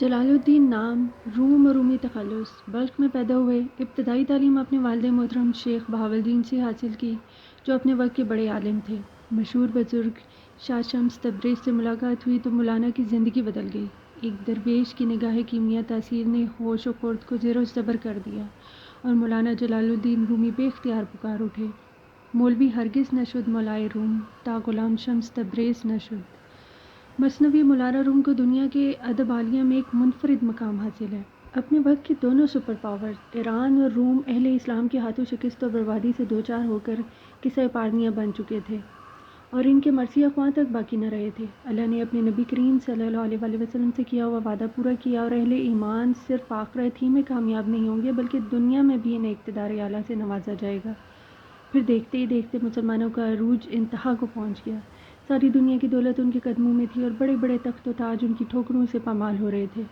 جلال الدین نام روم اور رومی تخلص بلخ میں پیدا ہوئے۔ ابتدائی تعلیم اپنے والد محترم شیخ بہاولدین سے حاصل کی جو اپنے وقت کے بڑے عالم تھے۔ مشہور بزرگ شاہ شمس تبریز سے ملاقات ہوئی تو مولانا کی زندگی بدل گئی۔ ایک درویش کی نگاہ کیمیا تاثیر نے ہوش و خرد کو زیر و زبر کر دیا اور مولانا جلال الدین رومی بے اختیار پکار اٹھے، مولوی ہرگز نہ شد مولائے روم، تا غلام شمس تبریز نہ شد۔ مثنوی مولانا روم کو دنیا کے ادب عالیہ میں ایک منفرد مقام حاصل ہے۔ اپنے وقت کے دونوں سپر پاورز ایران اور روم اہل اسلام کے ہاتھوں شکست و بربادی سے دوچار ہو کر قصہ پارنیاں بن چکے تھے اور ان کے مرثیہ خواں تک باقی نہ رہے تھے۔ اللہ نے اپنے نبی کریم صلی اللہ علیہ وآلہ وسلم سے کیا ہوا وعدہ پورا کیا اور اہل ایمان صرف آخرت ہی میں کامیاب نہیں ہوں گے بلکہ دنیا میں بھی انہیں اقتدار اعلیٰ سے نوازا جائے گا۔ پھر دیکھتے ہی دیکھتے مسلمانوں کا عروج انتہا کو پہنچ گیا۔ ساری دنیا کی دولت ان کے قدموں میں تھی اور بڑے بڑے تخت و تاج ان کی ٹھوکروں سے پامال ہو رہے تھے۔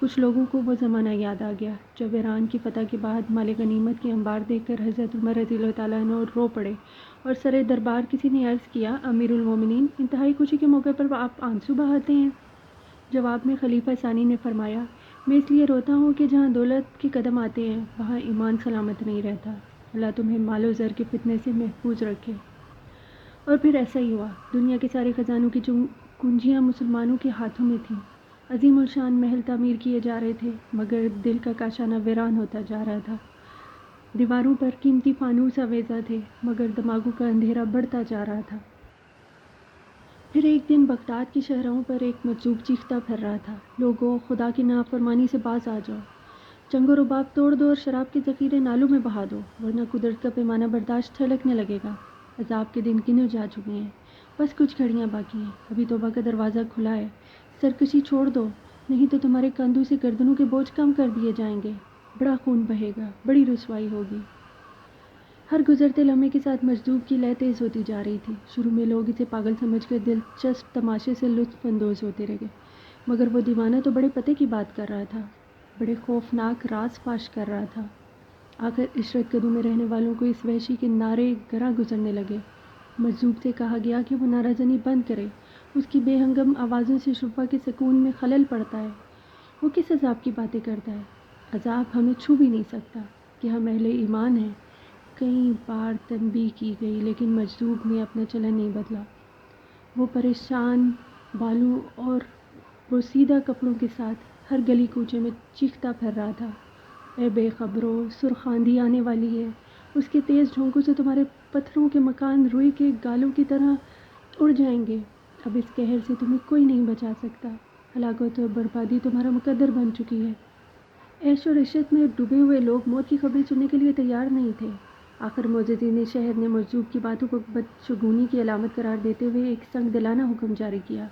کچھ لوگوں کو وہ زمانہ یاد آ گیا جب ایران کی فتح کے بعد مال غنیمت کے انبار دیکھ کر حضرت عمر رضی اللہ تعالیٰ عنہ رو پڑے اور سر دربار کسی نے عرض کیا، امیر المومنین، انتہائی خوشی کے موقع پر آپ آنسو بہاتے ہیں؟ جواب میں خلیفہ ثانی نے فرمایا، میں اس لیے روتا ہوں کہ جہاں دولت کے قدم آتے ہیں وہاں ایمان سلامت نہیں رہتا۔ اللہ تمہیں مال و زر کے فتنے سے محفوظ رکھے۔ اور پھر ایسا ہی ہوا۔ دنیا کے سارے خزانوں کی کنجیاں مسلمانوں کے ہاتھوں میں تھیں۔ عظیم الشان محل تعمیر کیے جا رہے تھے مگر دل کا کاشانہ ویران ہوتا جا رہا تھا۔ دیواروں پر قیمتی فانوس آویزاں تھے مگر دماغوں کا اندھیرا بڑھتا جا رہا تھا۔ پھر ایک دن بغداد کی شہروں پر ایک مجذوب چیختا پھر رہا تھا، لوگوں، خدا کی نافرمانی سے باز آ جاؤ، چنگ و رباب توڑ دو اور شراب کے ذخیرے نالوں میں بہا دو ورنہ قدرت کا پیمانہ برداشت چھلکنے لگے گا۔ عذاب کے دن گنے جا چکے ہیں، بس کچھ گھڑیاں باقی ہیں، ابھی توبہ کا دروازہ کھلا ہے، سرکشی چھوڑ دو نہیں تو تمہارے کندھوں سے گردنوں کے بوجھ کم کر دیے جائیں گے، بڑا خون بہے گا، بڑی رسوائی ہوگی۔ ہر گزرتے لمحے کے ساتھ مجذوب کی لے تیز ہوتی جا رہی تھی۔ شروع میں لوگ اسے پاگل سمجھ کر دلچسپ تماشے سے لطف اندوز ہوتے رہے مگر وہ دیوانہ تو بڑے پتے کی بات کر رہا تھا، بڑے خوفناک راز فاش کر رہا تھا۔ آخر عشرت کدو میں رہنے والوں کو اس وحشی کے نعرے گراں گزرنے لگے۔ مجذوب سے کہا گیا کہ وہ نعرہ زنی بند کرے، اس کی بے ہنگم آوازوں سے شفا کے سکون میں خلل پڑتا ہے۔ وہ کس عذاب کی باتیں کرتا ہے؟ عذاب ہمیں چھو بھی نہیں سکتا کہ ہم اہل ایمان ہیں۔ کئی بار تنبیہ کی گئی لیکن مجذوب نے اپنا چلن نہیں بدلا۔ وہ پریشان بالوں اور بوسیدہ کپڑوں کے ساتھ ہر گلی کوچے میں چیختا پھر رہا تھا، اے بے خبرو، سرخ آندھی آنے والی ہے، اس کے تیز جھونکوں سے تمہارے پتھروں کے مکان روئی کے گالوں کی طرح اڑ جائیں گے۔ اب اس قہر سے تمہیں کوئی نہیں بچا سکتا، ہلاکت اور بربادی تمہارا مقدر بن چکی ہے۔ عیش اور عشرت میں ڈوبے ہوئے لوگ موت کی خبریں سننے کے لیے تیار نہیں تھے۔ آخر معززین شہر نے مجذوب کی باتوں کو بدشگونی کی علامت قرار دیتے ہوئے ایک سنگ دلانہ حکم جاری کیا۔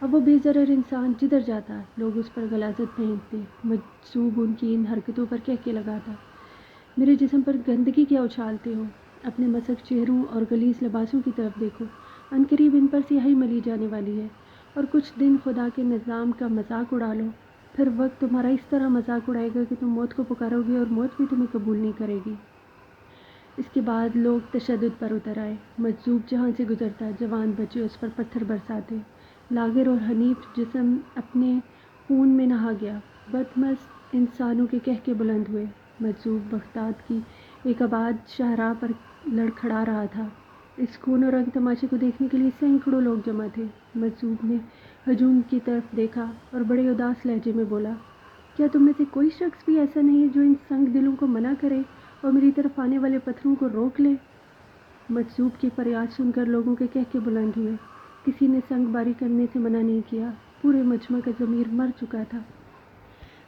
اب وہ بے ضرر انسان جدھر جاتا لوگ اس پر غلاظت پھینکتے۔ مجذوب ان کی ان حرکتوں پر کہہ کے لگا تھا، میرے جسم پر گندگی کیا اچھالتے ہو؟ اپنے مسخ چہروں اور غلیظ لباسوں کی طرف دیکھو، عنقریب ان پر سیاہی ملی جانے والی ہے اور کچھ دن خدا کے نظام کا مذاق اڑا لو، پھر وقت تمہارا اس طرح مذاق اڑائے گا کہ تم موت کو پکارو گے اور موت بھی تمہیں قبول نہیں کرے گی۔ اس کے بعد لوگ تشدد پر اتر آئے۔ مجذوب جہاں سے گزرتا جوان بچے اس پر پتھر برساتے، لاغر اور حنیف جسم اپنے خون میں نہا گیا۔ بدمست انسانوں کے قہقہے بلند ہوئے۔ مجذوب بغداد کی ایک آباد شاہراہ پر لڑکھڑا رہا تھا۔ اس خون و رنگ تماشے کو دیکھنے کے لیے سینکڑوں لوگ جمع تھے۔ مجذوب نے ہجوم کی طرف دیکھا اور بڑے اداس لہجے میں بولا، کیا تم میں سے کوئی شخص بھی ایسا نہیں ہے جو ان سنگ دلوں کو منع کرے اور میری طرف آنے والے پتھروں کو روک لے؟ مجذوب کی فریاد سن کر لوگوں کے قہقہے بلند ہوئے۔ کسی نے سنگ باری کرنے سے منع نہیں کیا، پورے مجمع کا ضمیر مر چکا تھا۔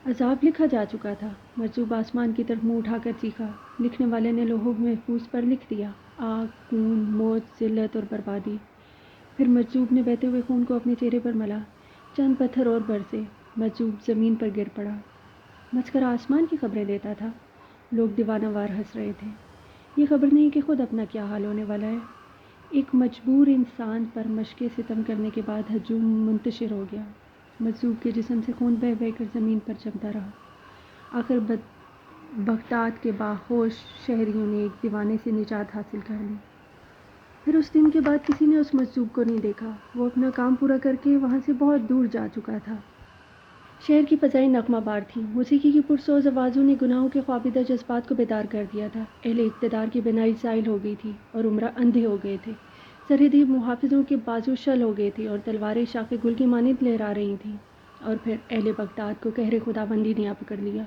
عذاب لکھا جا چکا تھا۔ مجذوب آسمان کی طرف منہ اٹھا کر چیخا۔ لکھنے والے نے لوح محفوظ پر لکھ دیا، آگ، خون، موت، ذلت اور بربادی۔ پھر مجذوب نے بہتے ہوئے خون کو اپنے چہرے پر ملا۔ چند پتھر اور برسے، مجذوب زمین پر گر پڑا۔ مسخرہ آسمان کی خبریں دیتا تھا۔ لوگ دیوانہ وار ہنس رہے تھے۔ یہ خبر نہیں کہ خود اپنا کیا حال ہونے والا ہے۔ ایک مجبور انسان پر مشق ستم کرنے کے بعد ہجوم منتشر ہو گیا۔ مجذوب کے جسم سے خون بہہ بہہ کر زمین پر جمتا رہا۔ آخر بغداد کے باہوش شہریوں نے ایک دیوانے سے نجات حاصل کر لی۔ پھر اس دن کے بعد کسی نے اس مجذوب کو نہیں دیکھا۔ وہ اپنا کام پورا کر کے وہاں سے بہت دور جا چکا تھا۔ شہر کی فضائیں نغمہ بار تھیں، موسیقی کی پرسوز آوازوں نے گناہوں کے خوابیدہ جذبات کو بیدار کر دیا تھا۔ اہل اقتدار کی بینائی زائل ہو گئی تھی اور عمرہ اندھے ہو گئے تھے۔ سرحدی محافظوں کے بازو شل ہو گئے تھے اور تلواریں شاخ گل کی مانند لہرا رہی تھیں، اور پھر اہل بغداد کو قہر خداوندی نے آ پکڑ لیا۔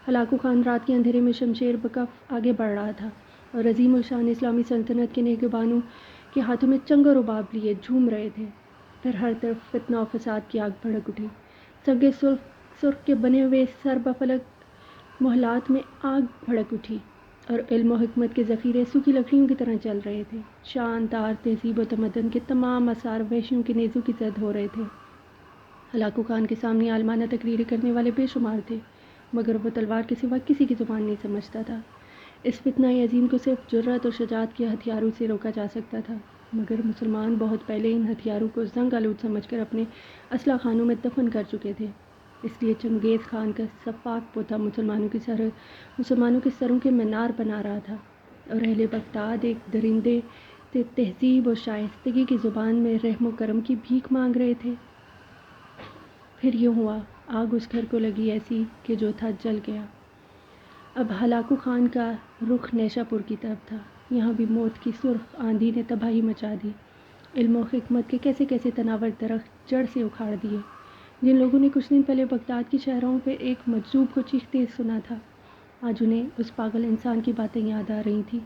ہلاکو خان رات کے اندھیرے میں شمشیر بکف آگے بڑھ رہا تھا، اور عظیم الشان اسلامی سلطنت کے نگہبانوں کے ہاتھوں میں چنگ و رباب لیے جھوم رہے تھے۔ پھر ہر طرف فتنہ و فساد کی آگ بھڑک اٹھی۔ سنگ سرخ کے بنے ہوئے سر بفلک محلات میں آگ بھڑک اٹھی، اور علم و حکمت کے ذخیرے سوکھی لکڑیوں کی طرح چل رہے تھے۔ شاندار تہذیب و تمدن کے تمام آثار وحشیوں کے نیزوں کی زد ہو رہے تھے۔ ہلاکو خان کے سامنے عالمانہ تقریریں کرنے والے بے شمار تھے، مگر وہ تلوار کے سوا کسی کی زبان نہیں سمجھتا تھا۔ اس فتنہ عظیم کو صرف جرأت اور شجاعت کے ہتھیاروں سے روکا جا سکتا تھا، مگر مسلمان بہت پہلے ان ہتھیاروں کو زنگ آلود سمجھ کر اپنے اسلحہ خانوں میں دفن کر چکے تھے۔ اس لیے چنگیز خان کا سفاک پوتا مسلمانوں کے سروں کے مینار بنا رہا تھا، اور اہل بغداد ایک درندے سے تہذیب و شائستگی کی زبان میں رحم و کرم کی بھیک مانگ رہے تھے۔ پھر یوں ہوا، آگ اس گھر کو لگی ایسی کہ جو تھا جل گیا۔ اب ہلاکو خان کا رخ نیشا پور کی طرف تھا۔ یہاں بھی موت کی سرخ آندھی نے تباہی مچا دی۔ علم و حکمت کے کیسے کیسے تناور درخت جڑ سے اکھاڑ دیے۔ جن لوگوں نے کچھ دن پہلے بغداد کی شہروں پہ ایک مجذوب کو چیختے سنا تھا، آج انہیں اس پاگل انسان کی باتیں یاد آ رہی تھیں،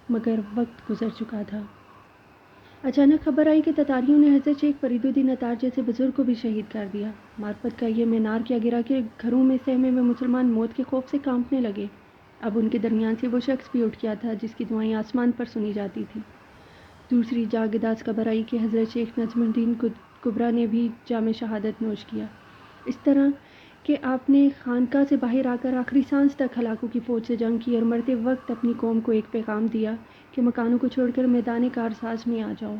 مگر وقت گزر چکا تھا۔ اچانک خبر آئی کہ تتاریوں نے حضرت شیخ فرید الدین اتار جیسے بزرگ کو بھی شہید کر دیا۔ معرفت کا یہ مینار کیا گرا کہ گھروں میں سہمے میں مسلمان موت کے خوف سے کانپنے لگے۔ اب ان کے درمیان سے وہ شخص بھی اٹھ گیا تھا جس کی دعائیں آسمان پر سنی جاتی تھیں۔ دوسری جاگداز خبر آئی کہ حضرت شیخ نجم الدین کبریٰ نے بھی جام شہادت نوش کیا، اس طرح کہ آپ نے خانقاہ سے باہر آ کر آخری سانس تک ہلاکو کی فوج سے جنگ کی اور مرتے وقت اپنی قوم کو ایک پیغام دیا کہ مکانوں کو چھوڑ کر میدان کارساز میں آ جاؤ۔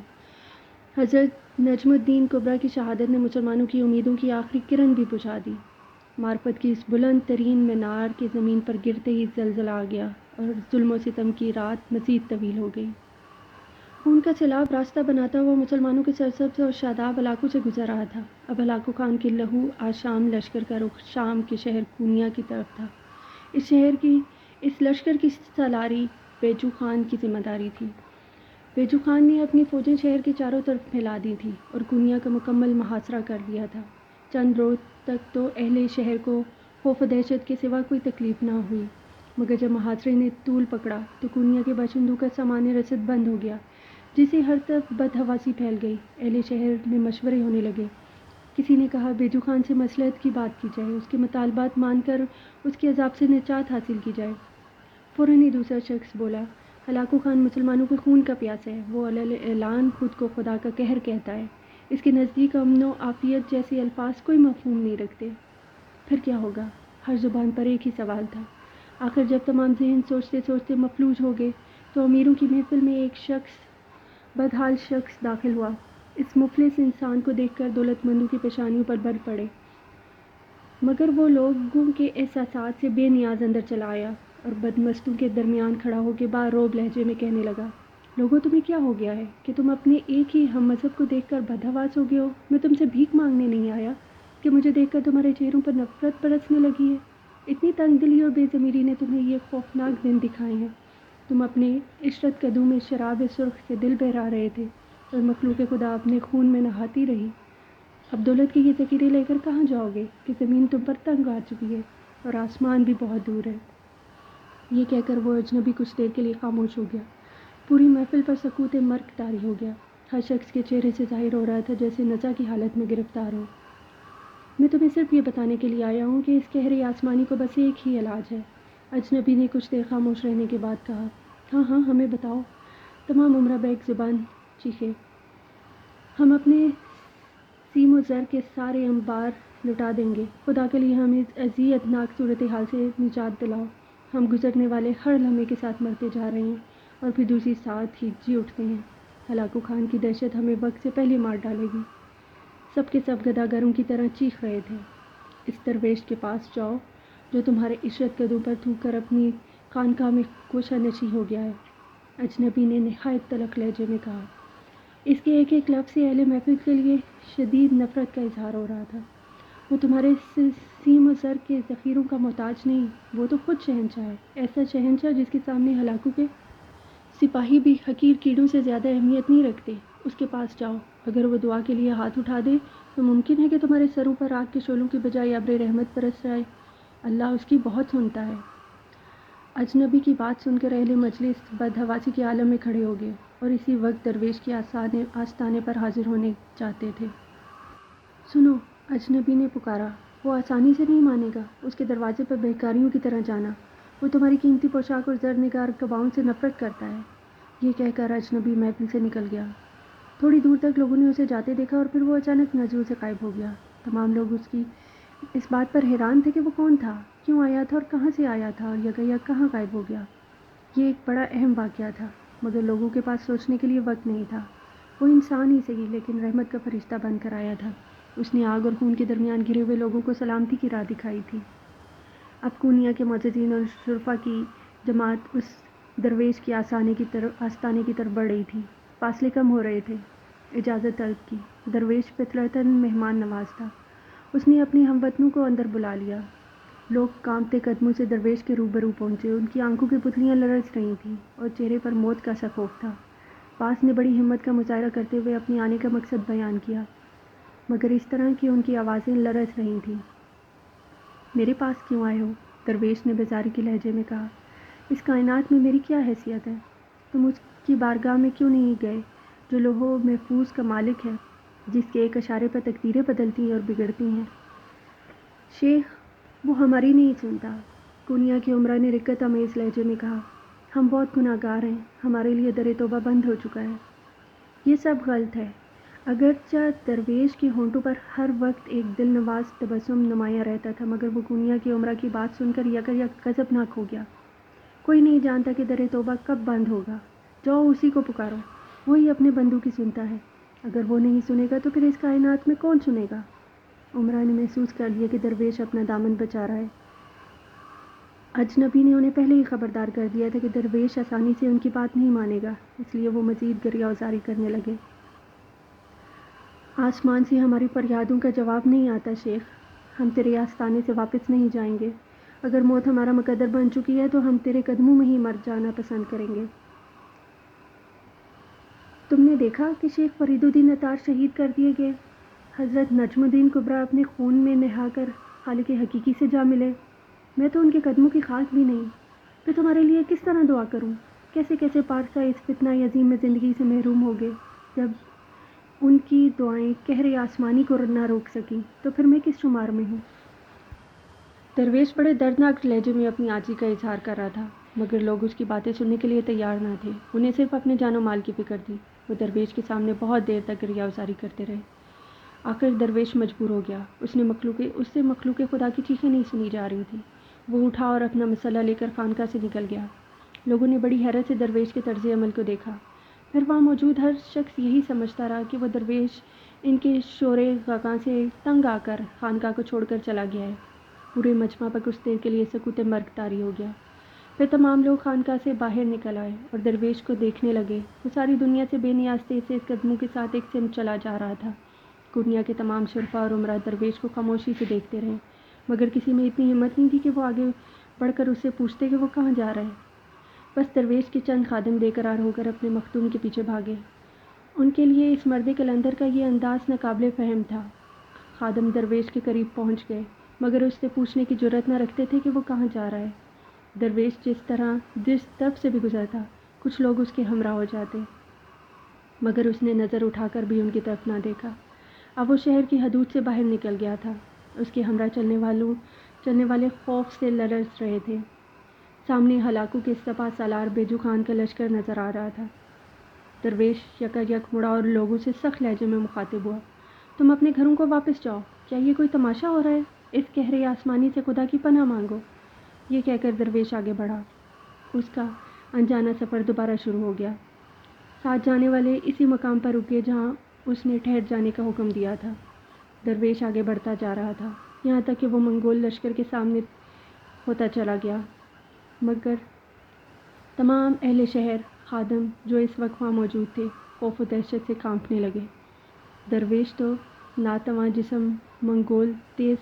حضرت نجم الدین کبریٰ کی شہادت نے مسلمانوں کی امیدوں کی آخری کرن بھی بجھا دی۔ معرفت کی اس بلند ترین مینار کے زمین پر گرتے ہی زلزلہ آ گیا، اور ظلم و ستم کی رات مزید طویل ہو گئی۔ خون کا سیلاب راستہ بناتا ہوا مسلمانوں کے سرسبز اور شاداب علاقوں سے گزر رہا تھا۔ اب ہلاکو خان کے لہو آشام لشکر کا رخ شام کے شہر کونیا کی طرف تھا۔ اس لشکر کی سالاری بیجو خان کی ذمہ داری تھی۔ بیجو خان نے اپنی فوجیں شہر کے چاروں طرف پھیلا دی تھیں اور کونیا کا مکمل محاصرہ کر لیا تھا۔ چند روز تک تو اہل شہر کو خوف و دہشت کے سوا کوئی تکلیف نہ ہوئی، مگر جب محاصرے نے طول پکڑا تو کونیا کے باشندوں کا سامان رسد بند ہو گیا، جس سے ہر طرف بدحواسی پھیل گئی۔ اہل شہر میں مشورے ہونے لگے۔ کسی نے کہا بیجو خان سے مصلحت کی بات کی جائے، اس کے مطالبات مان کر اس کے عذاب سے نجات حاصل کی جائے۔ فوراً ہی دوسرا شخص بولا، ہلاکو خان مسلمانوں کے خون کا پیاسا ہے، وہ علی اعلان خود کو خدا کا قہر کہتا ہے، اس کے نزدیک امن و عافیت جیسے الفاظ کوئی مفہوم نہیں رکھتے۔ پھر کیا ہوگا؟ ہر زبان پر ایک ہی سوال تھا۔ آخر جب تمام ذہن سوچتے سوچتے مفلوج ہو گئے تو امیروں کی محفل میں ایک بدحال شخص داخل ہوا۔ اس مفلس انسان کو دیکھ کر دولت مندوں کی پیشانیوں پر بر پڑے، مگر وہ لوگوں کے احساسات سے بے نیاز اندر چلا آیا اور بدمستوں کے درمیان کھڑا ہو کے باروب لہجے میں کہنے لگا، لوگوں تمہیں کیا ہو گیا ہے کہ تم اپنے ایک ہی ہم مذہب کو دیکھ کر بدحواس ہو گئے ہو؟ میں تم سے بھیک مانگنے نہیں آیا کہ مجھے دیکھ کر تمہارے چہروں پر نفرت برسنے لگی ہے۔ اتنی تنگ دلی اور بے ضمیری نے تمہیں یہ خوفناک دن دکھائے ہیں۔ تم اپنے عشرت کدو میں شراب سرخ سے دل بہلا رہے تھے اور مخلوق خدا اپنے خون میں نہاتی رہی۔ اب دولت کے یہ ذخیرے لے کر کہاں جاؤ گے کہ زمین تم پر تنگ آ چکی ہے اور آسمان بھی بہت دور ہے۔ یہ کہہ کر وہ اجنبی کچھ دیر کے لیے خاموش ہو گیا۔ پوری محفل پر سکوت مرگ طاری ہو گیا۔ ہر شخص کے چہرے سے ظاہر ہو رہا تھا جیسے نزا کی حالت میں گرفتار ہو۔ میں تمہیں صرف یہ بتانے کے لیے آیا ہوں کہ اس قہر آسمانی کو بس ایک ہی علاج ہے۔ اجنبی نے کچھ دیر خاموش رہنے کے بعد کہا، ہاں ہاں ہمیں بتاؤ۔ تمام عمرہ بیک زبان چیخے، ہم اپنے سیم و زر کے سارے انبار لٹا دیں گے، خدا کے لیے ہمیں اس اذیت ناک صورتحال سے نجات دلاؤ۔ ہم گزرنے والے ہر لمحے کے ساتھ مرتے جا رہے ہیں اور پھر دوسری ساتھ ہی جی اٹھتے ہیں۔ ہلاکو خان کی دہشت ہمیں وقت سے پہلے مار ڈالے گی۔ سب کے سب گداگروں کی طرح چیخ رہے تھے، اس درویش کے پاس جاؤ جو تمہارے عشرت قدوں پر تھوک کر اپنی خانقاہ میں گوشہ نشی ہو گیا ہے۔ اجنبی نے نہایت تلخ لہجے میں کہا۔ اس کے ایک ایک لفظ سے اہل محفل کے لیے شدید نفرت کا اظہار ہو رہا تھا۔ وہ تمہارے سیم و زر کے ذخیروں کا محتاج نہیں، وہ تو خود شہنشاہ ہے، ایسا شہنشاہ جس کے سامنے ہلاکوں کے سپاہی بھی حقیر کیڑوں سے زیادہ اہمیت نہیں رکھتے۔ اس کے پاس جاؤ، اگر وہ دعا کے لیے ہاتھ اٹھا دے تو ممکن ہے کہ تمہارے سروں پر آگ کے شعلوں کی بجائے ابر رحمت برس جائے۔ اللہ اس کی بہت سنتا ہے۔ اجنبی کی بات سن کر اہل مجلس بدحواسی کے عالم میں کھڑے ہو گئے اور اسی وقت درویش کے آستانے پر حاضر ہونے چاہتے تھے۔ سنو، اجنبی نے پکارا، وہ آسانی سے نہیں مانے گا، اس کے دروازے پر بہکاریوں کی طرح جانا، وہ تمہاری قیمتی پوشاک اور زر نگار قباؤں سے نفرت کرتا ہے۔ یہ کہہ کر اجنبی محفل سے نکل گیا۔ تھوڑی دور تک لوگوں نے اسے جاتے دیکھا اور پھر وہ اچانک نظروں سے غائب ہو گیا۔ تمام لوگ اس بات پر حیران تھے کہ وہ کون تھا، کیوں آیا تھا اور کہاں سے آیا تھا اور یکایک کہاں غائب ہو گیا۔ یہ ایک بڑا اہم واقعہ تھا، مگر لوگوں کے پاس سوچنے کے لیے وقت نہیں تھا۔ وہ انسان ہی صحیح لیکن رحمت کا فرشتہ بن کر آیا تھا۔ اس نے آگ اور خون کے درمیان گھرے ہوئے لوگوں کو سلامتی کی راہ دکھائی تھی۔ اب کونیا کے معززین اور شرفا کی جماعت اس درویش کے آستانے کی طرف بڑھ رہی تھی۔ فاصلے کم ہو رہے تھے۔ اجازت طلب کی۔ درویش فطرتاً مہمان نواز تھا۔ اس نے اپنے ہم وطنوں کو اندر بلا لیا۔ لوگ کانپتے قدموں سے درویش کے روبرو پہنچے۔ ان کی آنکھوں کی پتلیاں لرز رہی تھیں اور چہرے پر موت کا سا خوف تھا۔ پاس نے بڑی ہمت کا مظاہرہ کرتے ہوئے اپنے آنے کا مقصد بیان کیا، مگر اس طرح کہ ان کی آوازیں لرز رہی تھیں۔ میرے پاس کیوں آئے ہو؟ درویش نے بیزاری کے لہجے میں کہا۔ اس کائنات میں میری کیا حیثیت ہے؟ تم اس کی بارگاہ میں کیوں نہیں گئے جو لوح و محفوظ کا مالک ہے، جس کے ایک اشارے پر تقدیریں بدلتی اور بگڑتی ہیں؟ شیخ، وہ ہماری نہیں سنتا، کونیا کے عمرہ نے رقت آمیز لہجے میں کہا۔ ہم بہت گناہ گار ہیں، ہمارے لیے در توبہ بند ہو چکا ہے۔ یہ سب غلط ہے۔ اگرچہ درویش کے ہونٹوں پر ہر وقت ایک دل نواز تبسم نمایاں رہتا تھا، مگر وہ کونیا کی عمرہ کی بات سن کر یکایک غضبناک ہو گیا۔ کوئی نہیں جانتا کہ در توبہ کب بند ہوگا۔ جاؤ اسی کو پکارو، وہی اپنے بندوں کی سنتا ہے۔ اگر وہ نہیں سنے گا تو پھر اس کائنات میں کون سنے گا؟ عمرہ نے محسوس کر لیا کہ درویش اپنا دامن بچا رہا ہے۔ اجنبی نے انہیں پہلے ہی خبردار کر دیا تھا کہ درویش آسانی سے ان کی بات نہیں مانے گا، اس لیے وہ مزید گریہ وزاری کرنے لگے۔ آسمان سے ہماری فریادوں کا جواب نہیں آتا شیخ، ہم تیرے آستانے سے واپس نہیں جائیں گے۔ اگر موت ہمارا مقدر بن چکی ہے تو ہم تیرے قدموں میں ہی مر جانا پسند کریں گے۔ تم نے دیکھا کہ شیخ فرید الدین اتار شہید کر دیے گئے، حضرت نجم الدین کبریٰ اپنے خون میں نہا کر خالق حقیقی سے جا ملے۔ میں تو ان کے قدموں کی خاک بھی نہیں، تو تمہارے لیے کس طرح دعا کروں؟ کیسے کیسے پارسا اس فتنہ عظیم میں زندگی سے محروم ہو گئے۔ جب ان کی دعائیں قہر آسمانی کو نہ روک سکیں تو پھر میں کس شمار میں ہوں؟ درویش بڑے دردناک لہجے میں اپنی عاجزی کا اظہار کر رہا تھا، مگر لوگ اس کی باتیں سننے کے لیے تیار نہ تھے۔ انہیں صرف اپنے جان و مال کی فکر تھی۔ وہ درویش کے سامنے بہت دیر تک گریہ وزاری کرتے رہے۔ آخر درویش مجبور ہو گیا۔ اس سے مخلوق خدا کی چیخیں نہیں سنی جا رہی تھیں۔ وہ اٹھا اور اپنا مسلح لے کر خانقاہ سے نکل گیا۔ لوگوں نے بڑی حیرت سے درویش کے طرز عمل کو دیکھا۔ پھر وہاں موجود ہر شخص یہی سمجھتا رہا کہ وہ درویش ان کے شور غگاں سے تنگ آ کر خانقاہ کو چھوڑ کر چلا گیا ہے۔ پورے مجمع پر کچھ دیر کے لیے سکوت مرگ طاری ہو گیا۔ پھر تمام لوگ خانقاہ سے باہر نکل آئے اور درویش کو دیکھنے لگے۔ وہ ساری دنیا سے بے نیاز تیز قدموں کے ساتھ ایک سمت چلا جا رہا تھا۔ کونیا کے تمام شرفا اور عمرہ درویش کو خاموشی سے دیکھتے رہے، مگر کسی میں اتنی ہمت نہیں تھی کہ وہ آگے بڑھ کر اس سے پوچھتے کہ وہ کہاں جا رہا ہے۔ بس درویش کے چند خادم بے قرار ہو کر اپنے مختوم کے پیچھے بھاگے۔ ان کے لیے اس مرد کلندر کا یہ انداز ناقابل فہم تھا۔ خادم درویش کے قریب پہنچ گئے، مگر اس سے پوچھنے کی جرأت نہ رکھتے تھے کہ وہ کہاں جا رہا ہے۔ درویش جس طرف سے بھی گزرتا، کچھ لوگ اس کے ہمراہ ہو جاتے، مگر اس نے نظر اٹھا کر بھی ان کی طرف نہ دیکھا۔ اب وہ شہر کی حدود سے باہر نکل گیا تھا۔ اس کے ہمراہ چلنے والے خوف سے لرز رہے تھے۔ سامنے ہلاکوں کے سپہ سالار بیجو خان کا لشکر نظر آ رہا تھا۔ درویش یکایک مڑا اور لوگوں سے سخت لہجے میں مخاطب ہوا۔ تم اپنے گھروں کو واپس جاؤ، کیا یہ کوئی تماشا ہو رہا ہے؟ اس قہر آسمانی سے خدا کی پناہ مانگو۔ یہ کہہ کر درویش آگے بڑھا۔ اس کا انجانہ سفر دوبارہ شروع ہو گیا۔ ساتھ جانے والے اسی مقام پر رکے جہاں اس نے ٹھہر جانے کا حکم دیا تھا۔ درویش آگے بڑھتا جا رہا تھا، یہاں تک کہ وہ منگول لشکر کے سامنے ہوتا چلا گیا، مگر تمام اہل شہر خادم جو اس وقت وہاں موجود تھے خوف و دہشت سے کانپنے لگے۔ درویش تو ناتواں جسم منگول تیز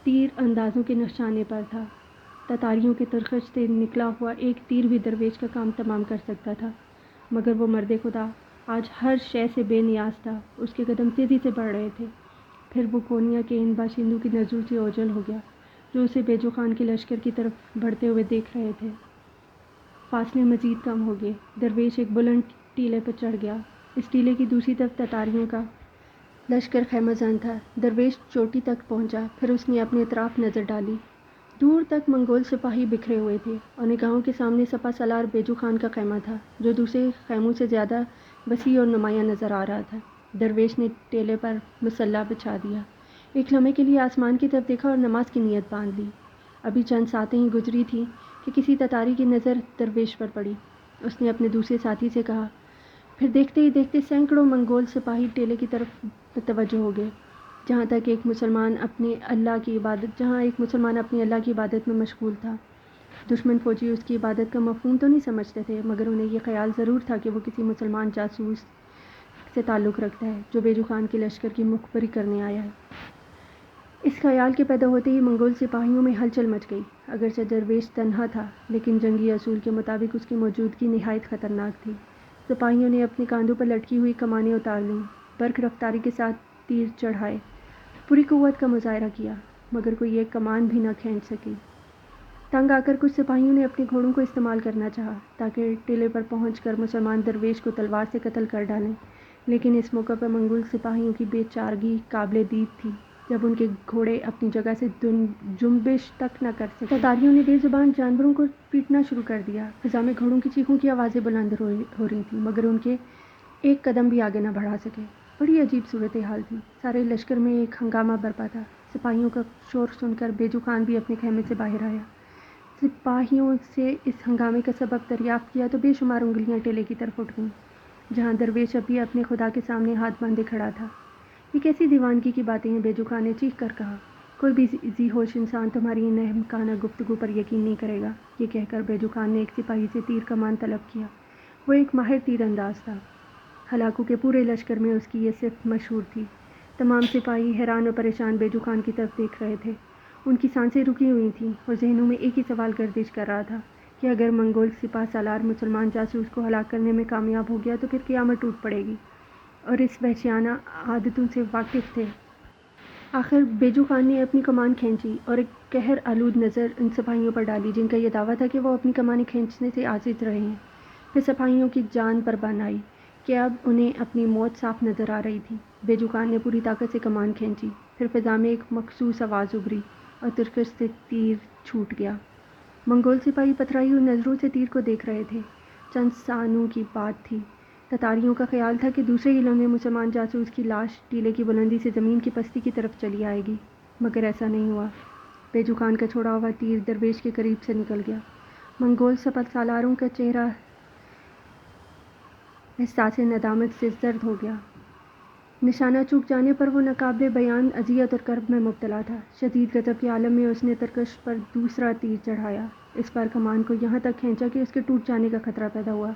تیر اندازوں کے نشانے پر تھا۔ تتاریوں کے ترکش سے نکلا ہوا ایک تیر بھی درویش کا کام تمام کر سکتا تھا، مگر وہ مرد خدا آج ہر شے سے بے نیاز تھا۔ اس کے قدم تیزی سے بڑھ رہے تھے۔ پھر وہ کونیا کے ان باشندوں کی نظروں سے اوجھل ہو گیا جو اسے بیجو خان کے لشکر کی طرف بڑھتے ہوئے دیکھ رہے تھے۔ فاصلے مزید کم ہو گئے۔ درویش ایک بلند ٹیلے پر چڑھ گیا۔ اس ٹیلے کی دوسری طرف تتاریوں کا لشکر خیمہ زن تھا۔ درویش چوٹی تک پہنچا، پھر اس نے اپنے اطراف نظر ڈالی۔ دور تک منگول سپاہی بکھرے ہوئے تھے اور نگاہوں کے سامنے سپہ سالار بیجو خان کا خیمہ تھا جو دوسرے خیموں سے زیادہ وسیع اور نمایاں نظر آ رہا تھا۔ درویش نے ٹیلے پر مسلح بچھا دیا، ایک لمحے کے لیے آسمان کی طرف دیکھا اور نماز کی نیت باندھ لی۔ ابھی چند ساتیں ہی گزری تھیں کہ کسی تتاری کی نظر درویش پر پڑی۔ اس نے اپنے دوسرے ساتھی سے کہا۔ پھر دیکھتے ہی دیکھتے سینکڑوں منگول سپاہی ٹیلے کی طرف متوجہ ہو گئے، جہاں ایک مسلمان اپنے اللہ کی عبادت میں مشغول تھا۔ دشمن فوجی اس کی عبادت کا مفہوم تو نہیں سمجھتے تھے، مگر انہیں یہ خیال ضرور تھا کہ وہ کسی مسلمان جاسوس سے تعلق رکھتا ہے جو بیجو خان کے لشکر کی مخبری کرنے آیا ہے۔ اس خیال کے پیدا ہوتے ہی منگول سپاہیوں میں ہلچل مچ گئی۔ اگرچہ درویش تنہا تھا، لیکن جنگی اصول کے مطابق اس کی موجودگی نہایت خطرناک تھی۔ سپاہیوں نے اپنے کاندھوں پر لٹکی ہوئی کمانیں اتار لیں، برق رفتاری کے ساتھ تیر چڑھائے، پوری قوت کا مظاہرہ کیا، مگر کوئی ایک کمان بھی نہ کھینچ سکی۔ تنگ آ کر کچھ سپاہیوں نے اپنے گھوڑوں کو استعمال کرنا چاہا تاکہ ٹیلے پر پہنچ کر مسلمان درویش کو تلوار سے قتل کر ڈالیں، لیکن اس موقع پر منگول سپاہیوں کی بے چارگی قابل دید تھی جب ان کے گھوڑے اپنی جگہ سے جنبش تک نہ کر سکے۔ تتاریوں نے بے زبان جانوروں کو پیٹنا شروع کر دیا۔ فضا میں گھوڑوں کی چیخوں کی آوازیں بلند ہو رہی تھیں، مگر ان کے ایک قدم بھی آگے نہ بڑھا سکے۔ بڑی عجیب صورتحال تھی۔ سارے لشکر میں ایک ہنگامہ برپا تھا۔ سپاہیوں کا شور سن کر بیجو خان بھی اپنے خیمے سے باہر آیا۔ سپاہیوں سے اس ہنگامے کا سبب دریافت کیا تو بے شمار انگلیاں ٹیلے کی طرف اٹھ گئیں، جہاں درویش اب بھی اپنے خدا کے سامنے ہاتھ باندھے کھڑا تھا۔ یہ کیسی دیوانگی کی باتیں ہیں، بیجو خان نے چیخ کر کہا۔ کوئی بھی ذی ہوش انسان تمہاری ان احمقانہ گفتگو پر یقین نہیں کرے گا۔ یہ کہہ کر بیجو خان نے ایک سپاہی سے تیر کمان طلب کیا۔ وہ ایک ماہر تیر انداز تھا۔ ہلاکو کے پورے لشکر میں اس کی یہ صفت مشہور تھی۔ تمام سپاہی حیران اور پریشان بیجو خان کی طرف دیکھ رہے تھے۔ ان کی سانسیں رکی ہوئی تھیں اور ذہنوں میں ایک ہی سوال گردش کر رہا تھا کہ اگر منگول سپہ سالار مسلمان جاسوس کو ہلاک کرنے میں کامیاب ہو گیا تو پھر قیامت ٹوٹ پڑے گی، اور اس وحشیانہ عادتوں سے واقف تھے۔ آخر بیجو خان نے اپنی کمان کھینچی اور ایک قہر آلود نظر ان سپاہیوں پر ڈالی جن کا یہ دعویٰ تھا کہ وہ اپنی کمانیں کھینچنے سے عاجز رہے ہیں۔ پھر سپاہیوں کی جان پر بن آئی کہ اب انہیں اپنی موت صاف نظر آ رہی تھی۔ بیجو خان نے پوری طاقت سے کمان کھینچی، پھر فضا میں ایک مخصوص آواز ابھری اور ترکش سے تیر چھوٹ گیا۔ منگول سپاہی پتھرائی ہوئی نظروں سے تیر کو دیکھ رہے تھے۔ چند سانوں کی بات تھی۔ تتاریوں کا خیال تھا کہ دوسرے ہی لمحے مسلمان جاسوس کی لاش ٹیلے کی بلندی سے زمین کی پستی کی طرف چلی آئے گی، مگر ایسا نہیں ہوا۔ بیجو خان کا چھوڑا ہوا تیر درویش کے قریب سے نکل گیا۔ منگول سپہ سالاروں کا چہرہ احساس ندامت سے زرد ہو گیا۔ نشانہ چوک جانے پر وہ ناقابل بیان اذیت اور کرب میں مبتلا تھا۔ شدید غضب کے عالم میں اس نے ترکش پر دوسرا تیر چڑھایا۔ اس بار کمان کو یہاں تک کھینچا کہ اس کے ٹوٹ جانے کا خطرہ پیدا ہوا۔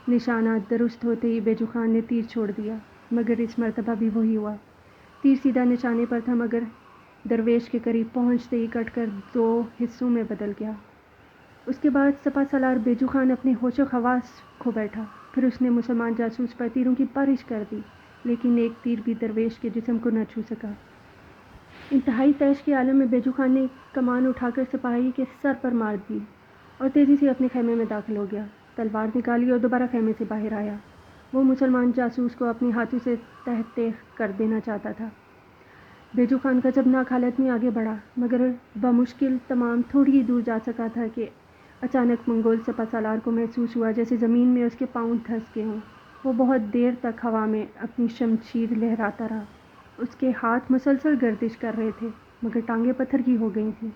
نشانہ درست ہوتے ہی بیجو خان نے تیر چھوڑ دیا، مگر اس مرتبہ بھی وہی ہوا۔ تیر سیدھا نشانے پر تھا، مگر درویش کے قریب پہنچتے ہی کٹ کر 2 حصوں میں بدل گیا۔ اس کے بعد سپہ سالار بیجو خان اپنے ہوش و حواس کھو بیٹھا۔ پھر اس نے مسلمان جاسوس پر تیروں کی بارش کر دی، لیکن ایک تیر بھی درویش کے جسم کو نہ چھو سکا۔ انتہائی طیش کے عالم میں بیجو خان نے کمان اٹھا کر سپاہی کے سر پر مار دی اور تیزی سے اپنے خیمے میں داخل ہو گیا۔ تلوار نکالی اور دوبارہ خیمے سے باہر آیا۔ وہ مسلمان جاسوس کو اپنے ہاتھوں سے تہ تیغ کر دینا چاہتا تھا۔ بیجو خان غضبناک حالت میں آگے بڑھا، مگر بمشکل تمام تھوڑی ہی دور جا سکا تھا کہ اچانک منگول سپہ سالار کو محسوس ہوا جیسے زمین میں اس کے پاؤں دھنس گئے ہوں۔ وہ بہت دیر تک ہوا میں اپنی شمشیر لہراتا رہا۔ اس کے ہاتھ مسلسل گردش کر رہے تھے، مگر ٹانگیں پتھر کی ہو گئی تھیں۔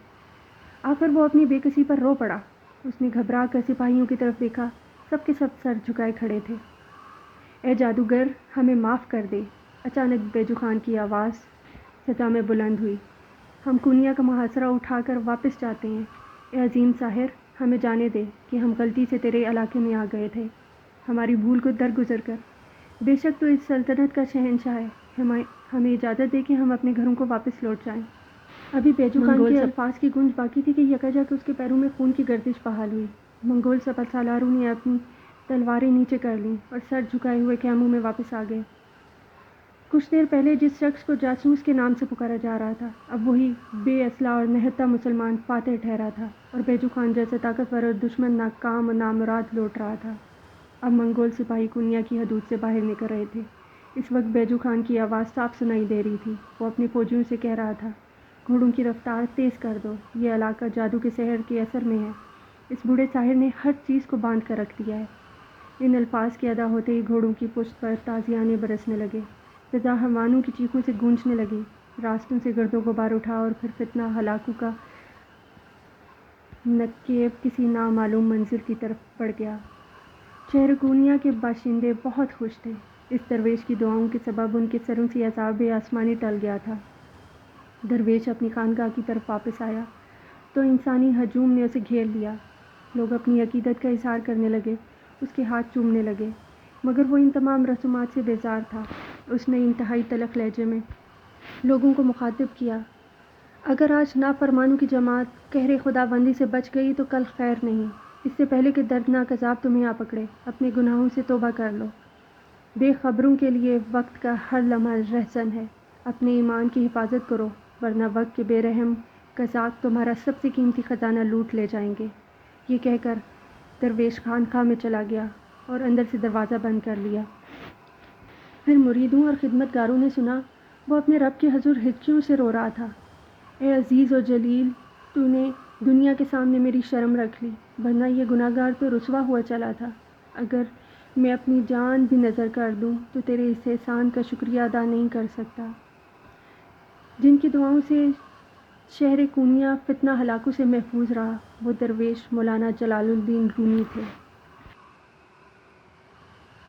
آخر وہ اپنی بے کسی پر رو پڑا۔ اس نے گھبرا کر سپاہیوں کی طرف دیکھا۔ سب کے سب سر جھکائے کھڑے تھے۔ اے جادوگر، ہمیں معاف کر دے! اچانک بیجو خان کی آواز فضا میں بلند ہوئی۔ ہم کونیا کا محاصرہ اٹھا کر واپس جاتے ہیں۔ اے عظیم ساحر، ہمیں جانے دے کہ ہم غلطی سے تیرے علاقے میں آ گئے تھے۔ ہماری بھول کو درگزر کر۔ بے شک تو اس سلطنت کا شہنشاہ ہے، ہمیں اجازت دے کہ ہم اپنے گھروں کو واپس لوٹ جائیں۔ ابھی بیجو خان کے الفاظ کی گونج باقی تھی کہ یکا یک اس کے پیروں میں خون کی گردش بحال ہوئی۔ منگول سپہ سالاروں نے اپنی تلواریں نیچے کر لیں اور سر جھکائے ہوئے خیموں میں واپس آ گئے۔ کچھ دیر پہلے جس شخص کو جاسوس کے نام سے پکارا جا رہا تھا، اب وہی بے اسلحہ اور نہتہ مسلمان فاتح ٹھہرا تھا، اور بیجو خان جیسے طاقتور اور دشمن ناکام اور نامراد لوٹ رہا تھا۔ اب منگول سپاہی کنیا کی حدود سے باہر نکل رہے تھے۔ اس وقت بیجو خان کی آواز صاف سنائی دے رہی تھی۔ وہ اپنے فوجیوں سے کہہ رہا تھا، گھوڑوں کی رفتار تیز کر دو، یہ علاقہ جادو کے سحر کے اثر میں ہے۔ اس بوڑھے ساحر نے ہر چیز کو باندھ کر رکھ دیا ہے۔ ان الفاظ کے ادا ہوتے ہی گھوڑوں کی پشت پر تازیانے برسنے لگے، فضا حیوانوں کی چیخوں سے گونجنے لگی، راستوں سے گرد و غبار اٹھا اور پھر فتنہ ہلاکوں کا نقیب کسی نامعلوم منزل کی طرف بڑھ گیا۔ شہرکونیا کے باشندے بہت خوش تھے۔ اس درویش کی دعاؤں کے سبب ان کے سروں سے عذاب آسمانی ٹل گیا تھا۔ درویش اپنی خانقاہ کی طرف واپس آیا تو انسانی ہجوم نے اسے گھیر لیا۔ لوگ اپنی عقیدت کا اظہار کرنے لگے، اس کے ہاتھ چومنے لگے، مگر وہ ان تمام رسومات سے بیزار تھا۔ اس نے انتہائی تلخ لہجے میں لوگوں کو مخاطب کیا، اگر آج نافرمانوں کی جماعت قہر خدا بندی سے بچ گئی تو کل خیر نہیں۔ اس سے پہلے کہ دردناک عذاب تمہیں آ پکڑے، اپنے گناہوں سے توبہ کر لو۔ بے خبروں کے لیے وقت کا ہر لمحہ رہزن ہے۔ اپنے ایمان کی حفاظت کرو، ورنہ وقت کے بے رحم قزاق تمہارا سب سے قیمتی خزانہ لوٹ لے جائیں گے۔ یہ کہہ کر درویش خانقاہ میں چلا گیا اور اندر سے دروازہ بند کر لیا۔ پھر مریدوں اور خدمت گاروں نے سنا، وہ اپنے رب کے حضور ہچکیوں سے رو رہا تھا، اے عزیز و جلیل، تو نے دنیا کے سامنے میری شرم رکھ لی، ورنہ یہ گناہگار تو رسوا ہوا چلا تھا۔ اگر میں اپنی جان بھی نذر کر دوں تو تیرے اس احسان کا شکریہ ادا نہیں کر سکتا۔ جن کی دعاؤں سے شہر کونیا فتنہ ہلاکوں سے محفوظ رہا، وہ درویش مولانا جلال الدین رومی تھے۔